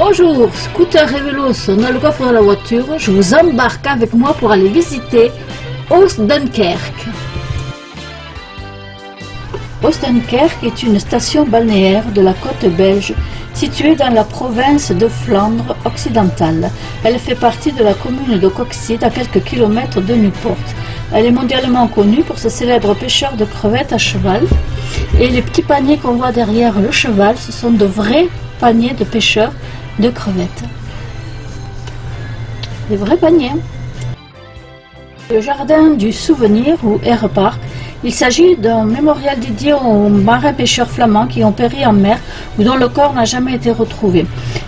Bonjour, scooters et vélos, on a le coffre dans la voiture, je vous embarque avec moi pour aller visiter Oost-Dunkirk. Oost-Dunkirk est une station balnéaire de la côte belge située dans la province de Flandre occidentale. Elle fait partie de la commune de Coxide à quelques kilomètres de Newport. Elle est mondialement connue pour ses célèbres pêcheurs de crevettes à cheval. Et les petits paniers qu'on voit derrière le cheval, ce sont de vrais paniers de pêcheurs de crevettes. Des vrais paniers. Le jardin du souvenir ou Air Park, il s'agit d'un mémorial dédié aux marins pêcheurs flamands qui ont péri en mer ou dont le corps n'a jamais été retrouvé.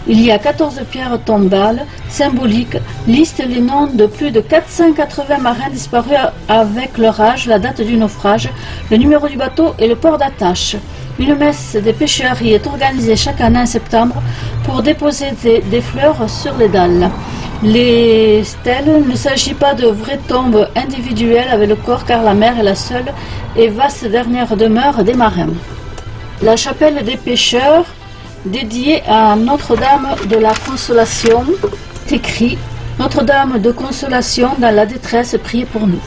Il y a 14 pierres tombales symboliques, listent les noms de plus de 480 marins disparus avec leur âge, la date du naufrage, le numéro du bateau et le port d'attache. Une messe des pêcheurs y est organisée chaque année en septembre pour déposer des fleurs sur les dalles. Les stèles, il ne s'agit pas de vraies tombes individuelles avec le corps car la mer est la seule et vaste dernière demeure des marins. La chapelle des pêcheurs, dédiée à Notre-Dame de la Consolation, est écrit « Notre-Dame de Consolation dans la détresse, priez pour nous ».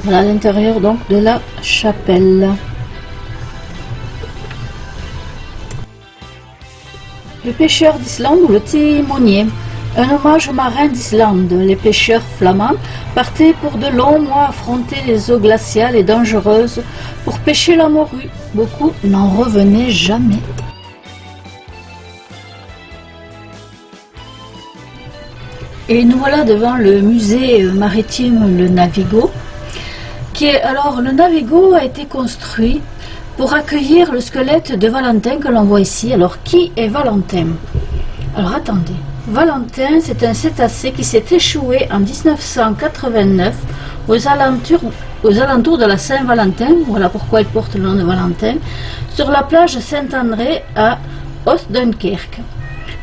Voilà l'intérieur donc de la chapelle. Le pêcheur d'Islande ou le timonier. Un hommage aux marins d'Islande. Les pêcheurs flamands partaient pour de longs mois affronter les eaux glaciales et dangereuses pour pêcher la morue. Beaucoup n'en revenaient jamais. Et nous voilà devant le musée maritime Le Navigo. Le Navigo a été construit pour accueillir le squelette de Valentin que l'on voit ici. Alors, qui est Valentin? Alors, attendez. Valentin, c'est un cétacé qui s'est échoué en 1989 aux alentours de la Saint-Valentin, voilà pourquoi il porte le nom de Valentin, sur la plage Saint-André à Oost-Dunkirk,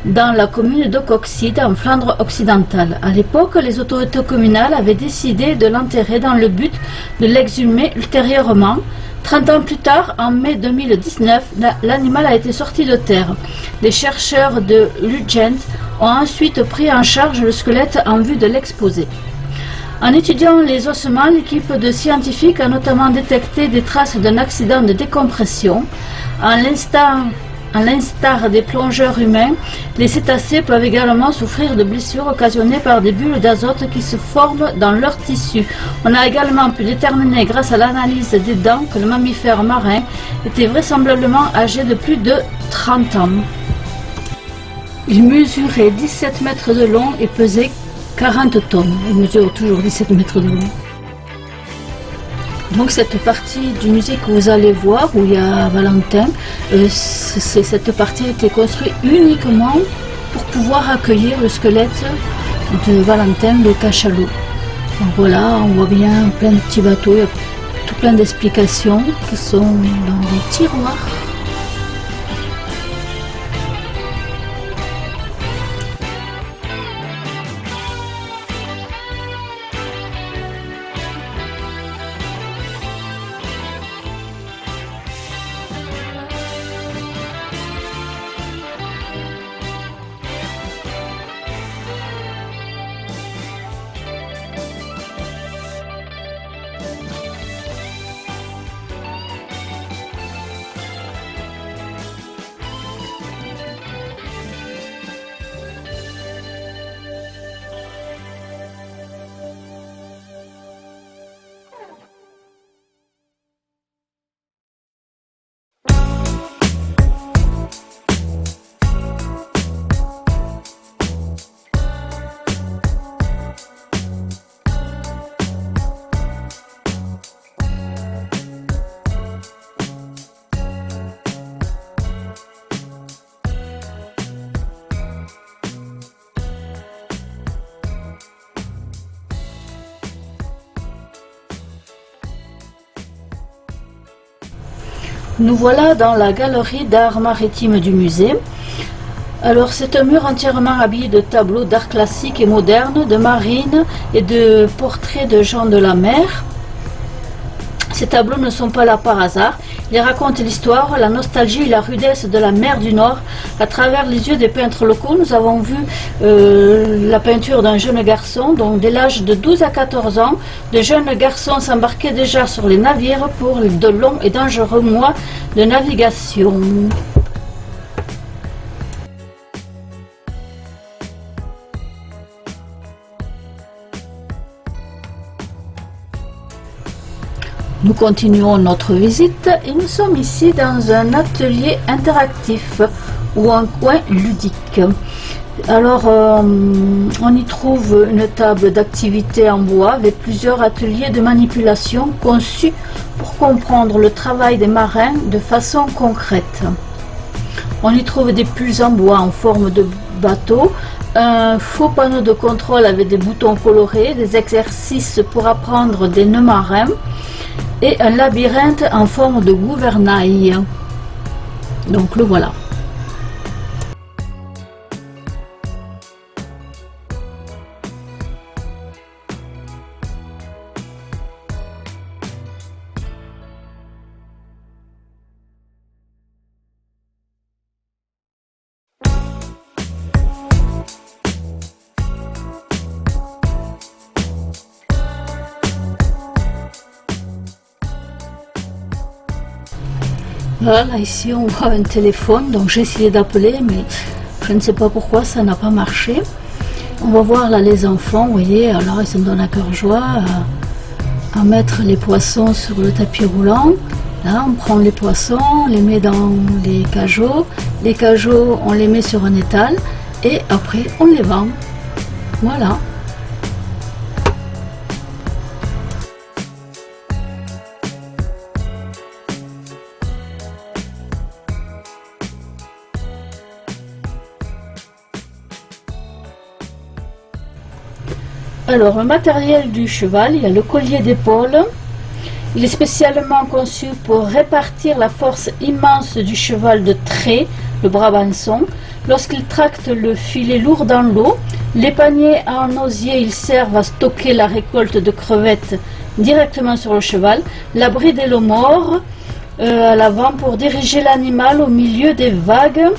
dans la commune de Coxide, en Flandre occidentale. À l'époque, les autorités communales avaient décidé de l'enterrer dans le but de l'exhumer ultérieurement. 30 ans plus tard, en mai 2019, l'animal a été sorti de terre. Les chercheurs de l'UGent ont ensuite pris en charge le squelette en vue de l'exposer. En étudiant les ossements, l'équipe de scientifiques a notamment détecté des traces d'un accident de décompression. À l'instar des plongeurs humains, les cétacés peuvent également souffrir de blessures occasionnées par des bulles d'azote qui se forment dans leurs tissus. On a également pu déterminer grâce à l'analyse des dents que le mammifère marin était vraisemblablement âgé de plus de 30 ans. Il mesurait 17 mètres de long et pesait 40 tonnes. Il mesure toujours 17 mètres de long. Donc cette partie du musée que vous allez voir, où il y a Valentin, cette partie a été construite uniquement pour pouvoir accueillir le squelette de Valentin le cachalot. Donc voilà, on voit bien plein de petits bateaux, il y a tout plein d'explications qui sont dans les tiroirs. Nous voilà dans la galerie d'art maritime du musée. Alors c'est un mur entièrement habillé de tableaux d'art classique et moderne, de marine et de portraits de gens de la mer. Ces tableaux ne sont pas là par hasard. Il raconte l'histoire, la nostalgie et la rudesse de la mer du Nord à travers les yeux des peintres locaux. Nous avons vu la peinture d'un jeune garçon, donc dès l'âge de 12 à 14 ans, de jeunes garçons s'embarquaient déjà sur les navires pour de longs et dangereux mois de navigation. Nous continuons notre visite et nous sommes ici dans un atelier interactif ou un coin ludique. Alors, on y trouve une table d'activité en bois avec plusieurs ateliers de manipulation conçus pour comprendre le travail des marins de façon concrète. On y trouve des pulls en bois en forme de bateau, un faux panneau de contrôle avec des boutons colorés, des exercices pour apprendre des nœuds marins, et un labyrinthe en forme de gouvernail. Donc le voilà. Voilà, ici on voit un téléphone, donc j'ai essayé d'appeler, mais je ne sais pas pourquoi ça n'a pas marché. On va voir là les enfants, vous voyez, alors ils se donnent à cœur joie à mettre les poissons sur le tapis roulant. Là, on prend les poissons, on les met dans les cajots on les met sur un étal et après on les vend. Voilà. Alors, le matériel du cheval, il y a le collier d'épaule. Il est spécialement conçu pour répartir la force immense du cheval de trait, le brabançon. Lorsqu'il tracte le filet lourd dans l'eau, les paniers en osier, ils servent à stocker la récolte de crevettes directement sur le cheval. La bride et le mort à l'avant pour diriger l'animal au milieu des vagues.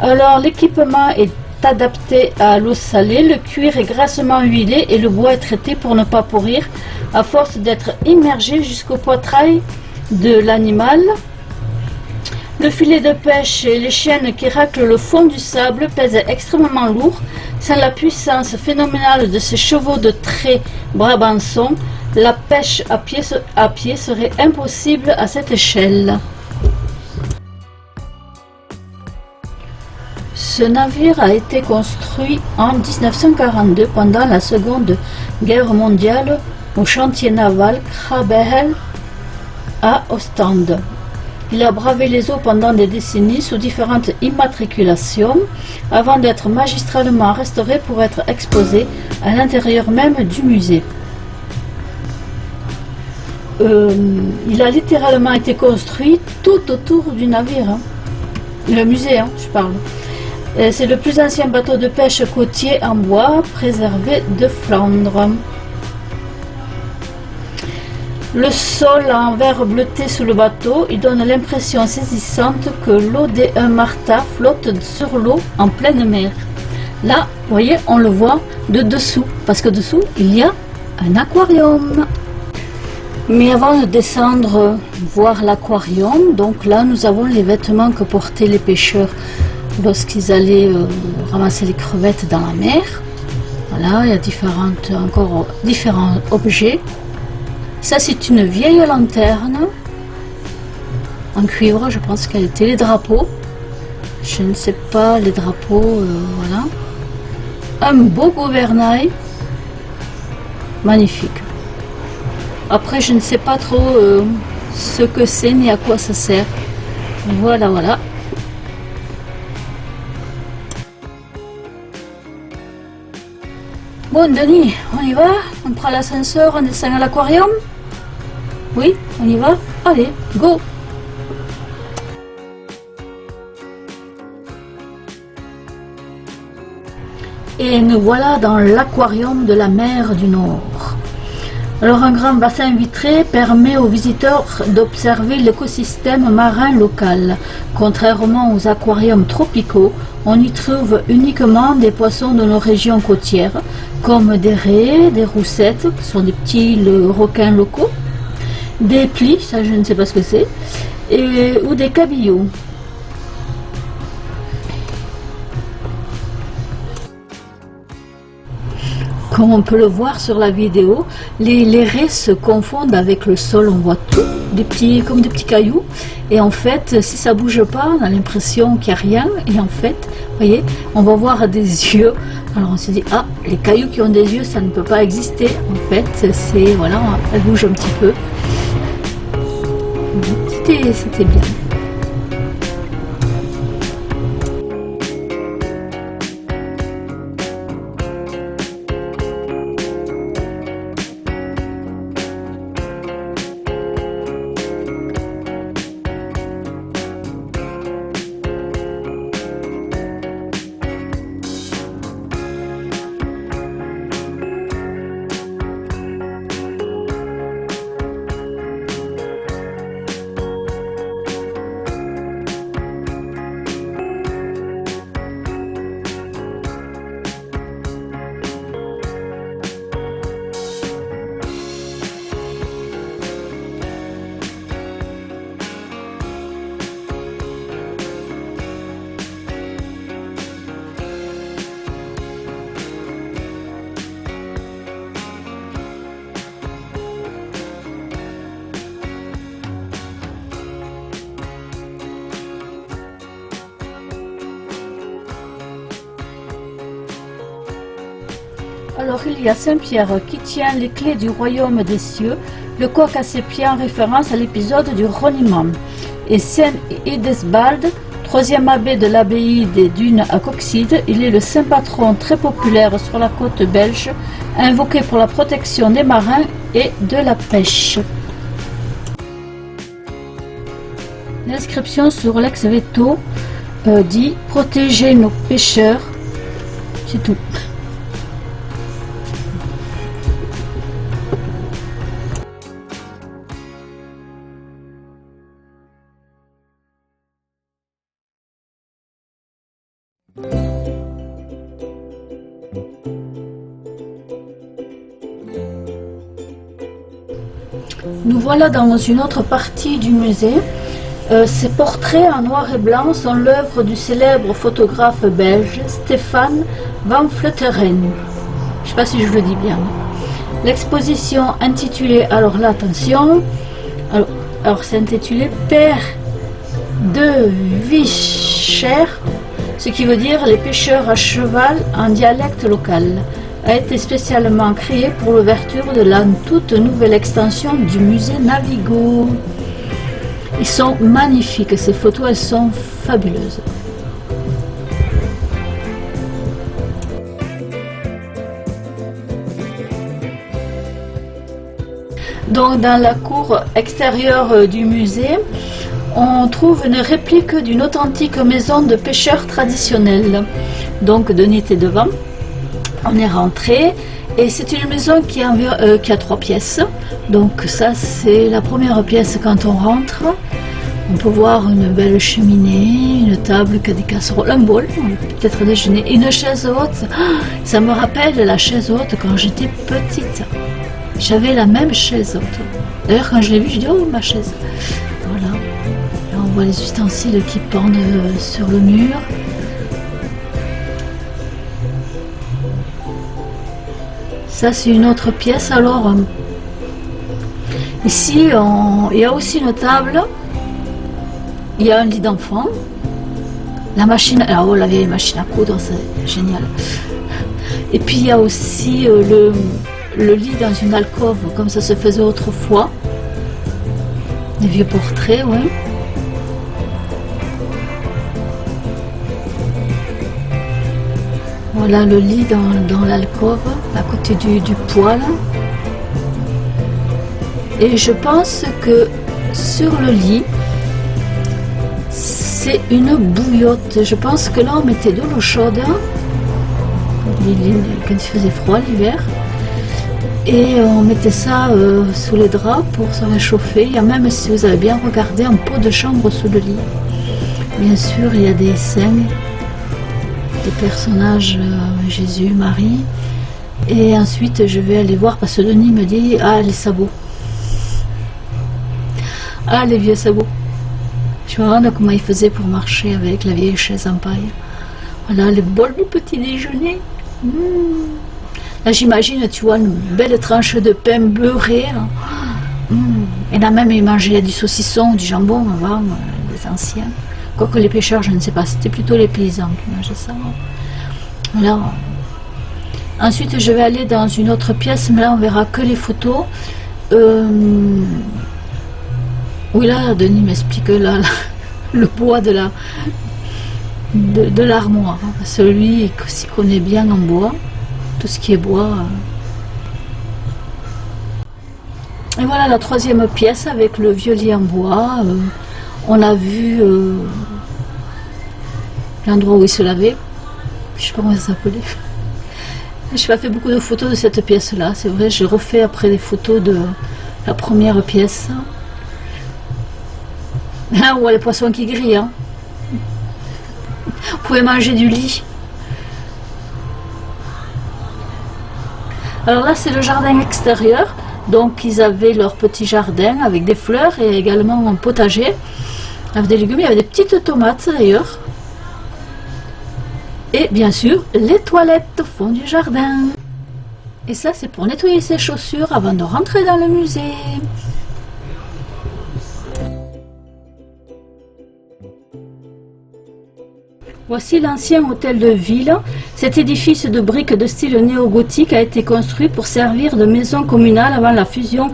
Alors, l'équipement est adapté à l'eau salée, le cuir est grassement huilé et le bois est traité pour ne pas pourrir à force d'être immergé jusqu'au poitrail de l'animal. Le filet de pêche et les chaînes qui raclent le fond du sable pèsent extrêmement lourd. Sans la puissance phénoménale de ces chevaux de trait brabançon, la pêche à pied serait impossible à cette échelle. Ce navire a été construit en 1942 pendant la Seconde Guerre mondiale au chantier naval Krabel à Ostende. Il a bravé les eaux pendant des décennies sous différentes immatriculations avant d'être magistralement restauré pour être exposé à l'intérieur même du musée. Il a littéralement été construit tout autour du navire. Le musée, je parle. C'est le plus ancien bateau de pêche côtier en bois préservé de Flandre. Le sol en verre bleuté sous le bateau, il donne l'impression saisissante que l'OD1 Martha flotte sur l'eau en pleine mer. Là, vous voyez, on le voit de dessous, parce que dessous, il y a un aquarium. Mais avant de descendre voir l'aquarium, donc là, nous avons les vêtements que portaient les pêcheurs lorsqu'ils allaient ramasser les crevettes dans la mer. Voilà, il y a encore différents objets. Ça, c'est une vieille lanterne en cuivre, je pense qu'elle était les drapeaux. Je ne sais pas, les drapeaux, voilà. Un beau gouvernail, magnifique. Après, je ne sais pas trop ce que c'est ni à quoi ça sert. Voilà, voilà. Bon, Denis, on y va? On prend l'ascenseur, on descend à l'aquarium? Oui, on y va? Allez, go! Et nous voilà dans l'aquarium de la mer du Nord. Alors un grand bassin vitré permet aux visiteurs d'observer l'écosystème marin local. Contrairement aux aquariums tropicaux, on y trouve uniquement des poissons de nos régions côtières, comme des raies, des roussettes, qui sont des petits requins locaux, des plis, ça je ne sais pas ce que c'est, ou des cabillots. Comme on peut le voir sur la vidéo, les raies se confondent avec le sol, on voit tout, comme des petits cailloux. Et en fait, si ça bouge pas, on a l'impression qu'il n'y a rien. Et en fait, vous voyez, on va voir des yeux. Alors on se dit, ah, les cailloux qui ont des yeux, ça ne peut pas exister. En fait, c'est, voilà, elle bouge un petit peu. C'était bien. Alors il y a Saint-Pierre qui tient les clés du royaume des cieux, le coq à ses pieds en référence à l'épisode du reniement. Et Saint Idesbald, troisième abbé de l'abbaye des Dunes à Coxyde, il est le saint patron très populaire sur la côte belge, invoqué pour la protection des marins et de la pêche. L'inscription sur l'ex-veto dit « Protéger nos pêcheurs », c'est tout. Nous voilà dans une autre partie du musée. Ces portraits en noir et blanc sont l'œuvre du célèbre photographe belge Stéphane Van Vleuteren. Je ne sais pas si je le dis bien. L'exposition intitulée, alors là attention, alors c'est intitulé Père de Vicher, ce qui veut dire les pêcheurs à cheval en dialecte local, a été spécialement créé pour l'ouverture de la toute nouvelle extension du musée Navigo. Ils sont magnifiques, ces photos, elles sont fabuleuses. Donc dans la cour extérieure du musée, on trouve une réplique d'une authentique maison de pêcheurs traditionnelle. Donc de Nîtes et de Vent, on est rentré et c'est une maison qui a 3 pièces. Donc ça c'est la première pièce quand on rentre. On peut voir une belle cheminée, une table qui a des casseroles, un bol, peut-être déjeuner, une chaise haute. Ça me rappelle la chaise haute quand j'étais petite. J'avais la même chaise haute. D'ailleurs quand je l'ai vue, je dis oh ma chaise. Voilà. Là, on voit les ustensiles qui pendent sur le mur. Ça c'est une autre pièce. Alors ici il y a aussi une table. Il y a un lit d'enfant, la machine, oh la vieille machine à coudre, c'est génial. Et puis il y a aussi le lit dans une alcôve, comme ça se faisait autrefois. Des vieux portraits, oui. Voilà le lit dans l'alcôve, à côté du poêle. Et je pense que sur le lit, c'est une bouillotte. Je pense que là on mettait de l'eau chaude quand il faisait froid l'hiver. Et on mettait ça sous les draps pour se réchauffer. Il y a même, si vous avez bien regardé, un pot de chambre sous le lit. Bien sûr, il y a des saints, des personnages, Jésus, Marie. Et ensuite, je vais aller voir parce que Denis me dit, ah, les sabots. Ah, les vieux sabots. Je me demande comment ils faisaient pour marcher avec la vieille chaise en paille. Voilà, le bol du petit déjeuner. Là, j'imagine, tu vois, une belle tranche de pain beurré. Et là même, ils mangeaient du saucisson, du jambon avant, les anciens. Quoique les pêcheurs, je ne sais pas, c'était plutôt les paysans qui mangeaient ça. Voilà. Ensuite, je vais aller dans une autre pièce, mais là, on verra que les photos. Oui, là, Denis m'explique là, le bois de l'armoire. Celui qui s'y connaît bien en bois, tout ce qui est bois. Et voilà la troisième pièce avec le vieux lit en bois. On a vu l'endroit où il se lavait. Je ne sais pas comment ça s'appelait. Je n'ai pas fait beaucoup de photos de cette pièce-là. C'est vrai, j'ai refait après des photos de la première pièce. Là, on voit les poissons qui grillent. Hein. Vous pouvez manger du lit. Alors là, c'est le jardin extérieur. Donc, ils avaient leur petit jardin avec des fleurs et également un potager. Avec des légumes, il y avait des petites tomates d'ailleurs. Et bien sûr, les toilettes au fond du jardin. Et ça, c'est pour nettoyer ses chaussures avant de rentrer dans le musée. Voici l'ancien hôtel de ville. Cet édifice de briques de style néo-gothique a été construit pour servir de maison communale avant la fusion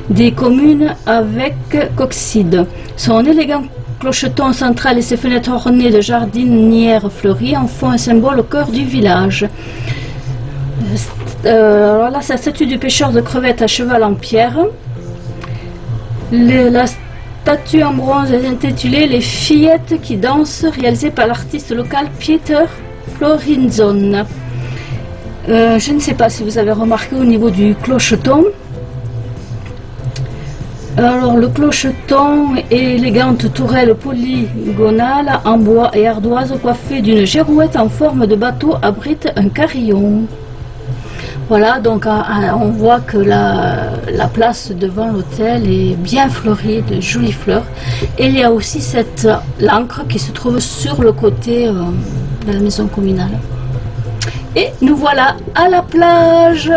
des communes avec Coxide. Son élégant clocheton central et ses fenêtres ornées de jardinières fleuries en font un symbole au cœur du village. Alors là, c'est la statue du pêcheur de crevettes à cheval en pierre. La statue en bronze est intitulée Les fillettes qui dansent, réalisée par l'artiste local Pieter Florinzon. Je ne sais pas si vous avez remarqué au niveau du clocheton. Alors le clocheton est élégante tourelle polygonale en bois et ardoise coiffée d'une girouette en forme de bateau abrite un carillon. Voilà, donc on voit que la place devant l'hôtel est bien fleurie de jolies fleurs. Et il y a aussi l'ancre qui se trouve sur le côté de la maison communale. Et nous voilà à la plage.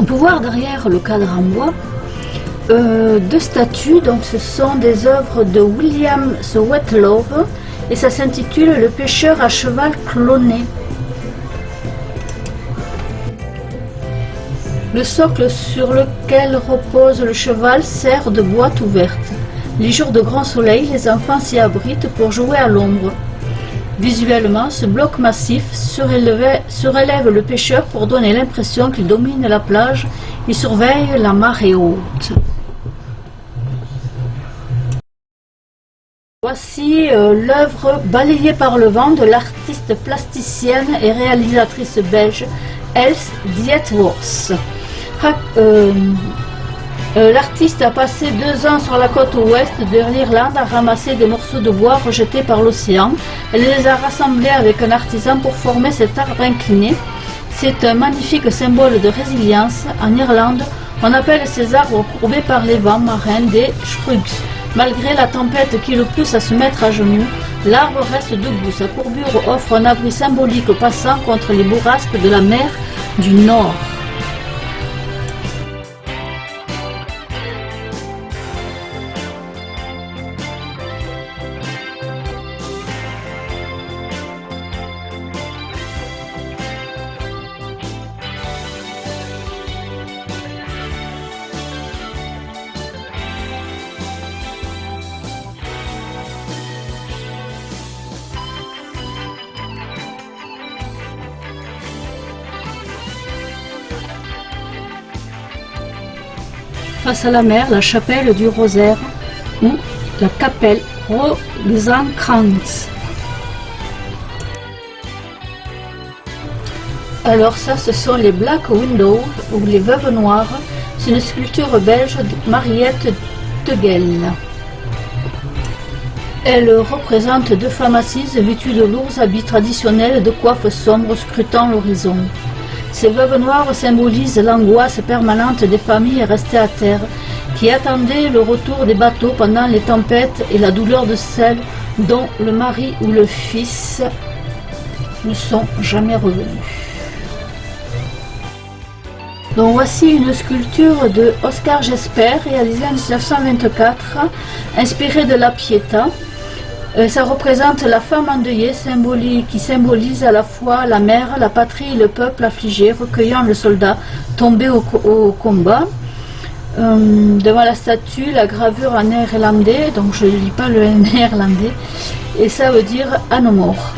On peut voir derrière le cadre en bois deux statues. Donc ce sont des œuvres de William Swetlove et ça s'intitule Le pêcheur à cheval cloné. Le socle sur lequel repose le cheval sert de boîte ouverte. Les jours de grand soleil, les enfants s'y abritent pour jouer à l'ombre. Visuellement, ce bloc massif surélève le pêcheur pour donner l'impression qu'il domine la plage et surveille la marée haute. Voici l'œuvre Balayée par le vent de l'artiste plasticienne et réalisatrice belge Els Dietworth. L'artiste a passé 2 ans sur la côte ouest de l'Irlande à ramasser des morceaux de bois rejetés par l'océan. Elle les a rassemblés avec un artisan pour former cet arbre incliné. C'est un magnifique symbole de résilience. En Irlande, on appelle ces arbres courbés par les vents marins des shrugs. Malgré la tempête qui le pousse à se mettre à genoux, l'arbre reste debout. Sa courbure offre un abri symbolique aux passants contre les bourrasques de la mer du Nord. Face à la mer, la chapelle du Rosaire ou la Kapelle Rosenkranz. Alors ça, ce sont les Black Windows ou les Veuves Noires. C'est une sculpture belge de Mariette Teugel. Elle représente deux femmes assises vêtues de lourds habits traditionnels de coiffes sombres scrutant l'horizon. Ces veuves noires symbolisent l'angoisse permanente des familles restées à terre, qui attendaient le retour des bateaux pendant les tempêtes et la douleur de celles dont le mari ou le fils ne sont jamais revenus. Donc voici une sculpture de Oscar Jesper réalisée en 1924, inspirée de la Pietà. Ça représente la femme endeuillée qui symbolise à la fois la mère, la patrie et le peuple affligé, recueillant le soldat tombé au combat. Devant la statue, la gravure en néerlandais, donc je ne lis pas le néerlandais, et ça veut dire à nos morts.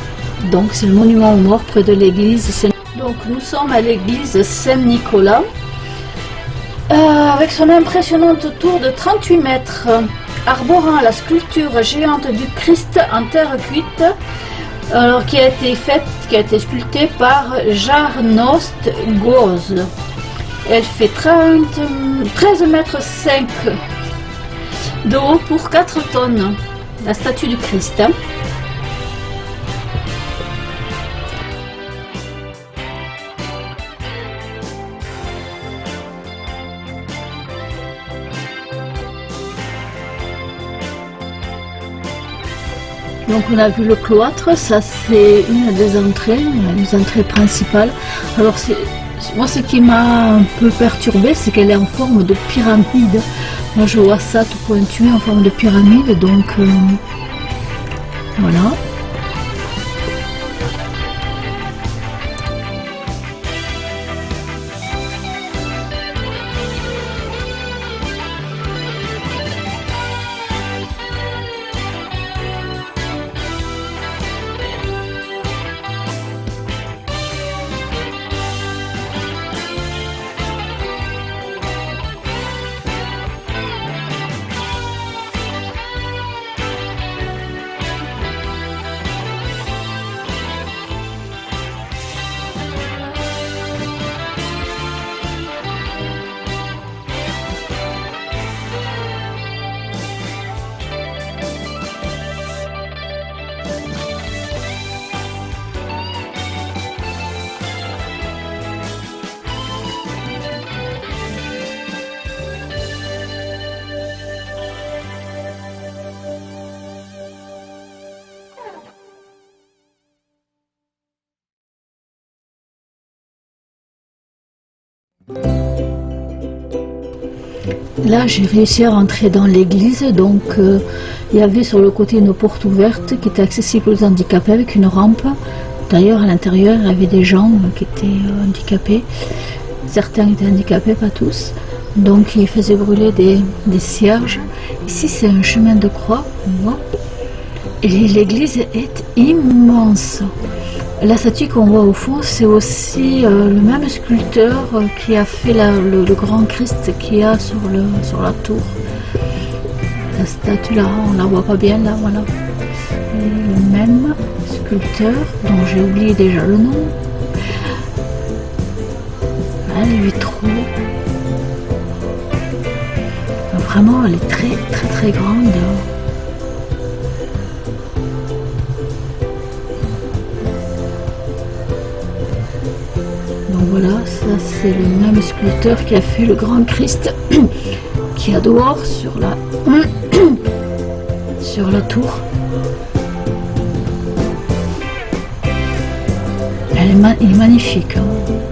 Donc c'est le monument aux morts près de l'église. Donc nous sommes à l'église Saint-Nicolas, avec son impressionnante tour de 38 mètres. Arborant la sculpture géante du Christ en terre cuite, qui a été sculptée par Jarnost Goz. Elle fait 13 mètres 5 de haut pour 4 tonnes, la statue du Christ. Donc on a vu le cloître, ça c'est une des entrées, les entrées principales. Alors moi ce qui m'a un peu perturbée, c'est qu'elle est en forme de pyramide. Moi je vois ça tout pointu en forme de pyramide, donc voilà. Là, j'ai réussi à rentrer dans l'église, donc il y avait sur le côté une porte ouverte qui était accessible aux handicapés avec une rampe. D'ailleurs, à l'intérieur, il y avait des gens qui étaient handicapés. Certains étaient handicapés, pas tous. Donc, ils faisaient brûler des cierges. Ici, c'est un chemin de croix, on voit. Et l'église est immense. La statue qu'on voit au fond, c'est aussi le même sculpteur qui a fait le grand Christ qu'il y a sur la tour. La statue là, on la voit pas bien là, voilà. Et le même sculpteur, dont j'ai oublié déjà le nom. Voilà, les vitraux. Vraiment, elle est très très très grande. Donc voilà, ça c'est le même sculpteur qui a fait le grand Christ qui est dehors sur la sur la tour. Il est magnifique. Hein.